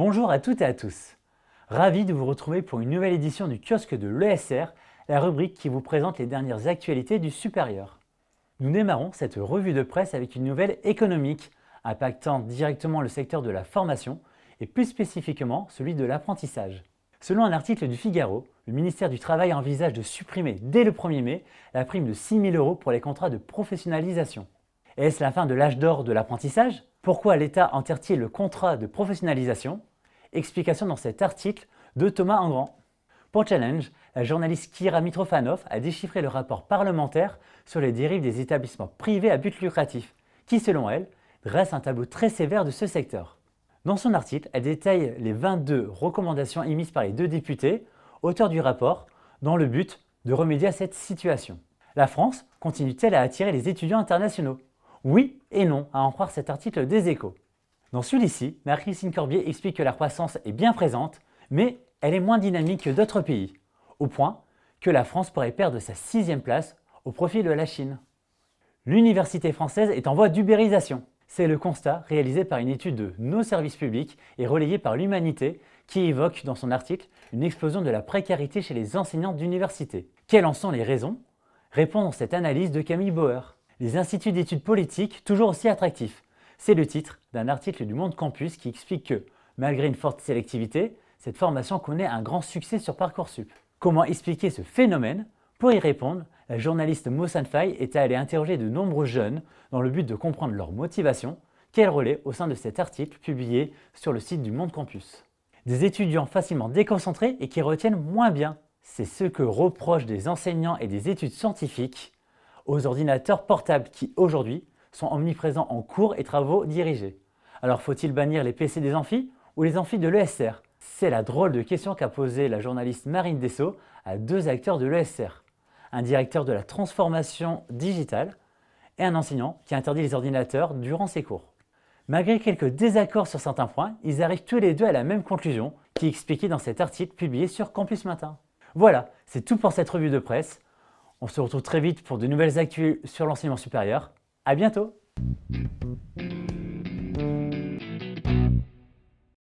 Bonjour à toutes et à tous. Ravi de vous retrouver pour une nouvelle édition du kiosque de l'ESR, la rubrique qui vous présente les dernières actualités du supérieur. Nous démarrons cette revue de presse avec une nouvelle économique, impactant directement le secteur de la formation et plus spécifiquement celui de l'apprentissage. Selon un article du Figaro, le ministère du Travail envisage de supprimer dès le 1er mai la prime de 6 000 € pour les contrats de professionnalisation. Est-ce la fin de l'âge d'or de l'apprentissage? Pourquoi l'État enterre-t-il le contrat de professionnalisation? Explication dans cet article de Thomas Engrand. Pour Challenge, la journaliste Kira Mitrofanov a déchiffré le rapport parlementaire sur les dérives des établissements privés à but lucratif, qui selon elle, dresse un tableau très sévère de ce secteur. Dans son article, elle détaille les 22 recommandations émises par les 2 députés, auteurs du rapport, dans le but de remédier à cette situation. La France continue-t-elle à attirer les étudiants internationaux? Oui et non, à en croire cet article des Échos. Dans celui-ci, Marie-Christine Corbier explique que la croissance est bien présente, mais elle est moins dynamique que d'autres pays, au point que la France pourrait perdre sa 6e place au profit de la Chine. L'université française est en voie d'ubérisation. C'est le constat réalisé par une étude de Nos services publics et relayé par l'Humanité qui évoque dans son article une explosion de la précarité chez les enseignants d'université. Quelles en sont les raisons? Répond dans cette analyse de Camille Bauer. Les instituts d'études politiques toujours aussi attractifs. C'est le titre d'un article du Monde Campus qui explique que, malgré une forte sélectivité, cette formation connaît un grand succès sur Parcoursup. Comment expliquer ce phénomène? Pour y répondre, la journaliste Mohsen Faye est allée interroger de nombreux jeunes dans le but de comprendre leur motivation, qu'elle relaie au sein de cet article publié sur le site du Monde Campus. Des étudiants facilement déconcentrés et qui retiennent moins bien. C'est ce que reprochent des enseignants et des études scientifiques aux ordinateurs portables qui, aujourd'hui, sont omniprésents en cours et travaux dirigés. Alors faut-il bannir les PC des amphis ou les amphis de l'ESR? C'est la drôle de question qu'a posée la journaliste Marine Dessau à 2 acteurs de l'ESR. Un directeur de la transformation digitale et un enseignant qui interdit les ordinateurs durant ses cours. Malgré quelques désaccords sur certains points, ils arrivent tous les deux à la même conclusion qui est expliquée dans cet article publié sur Campus Matin. Voilà, c'est tout pour cette revue de presse. On se retrouve très vite pour de nouvelles actus sur l'enseignement supérieur. À bientôt!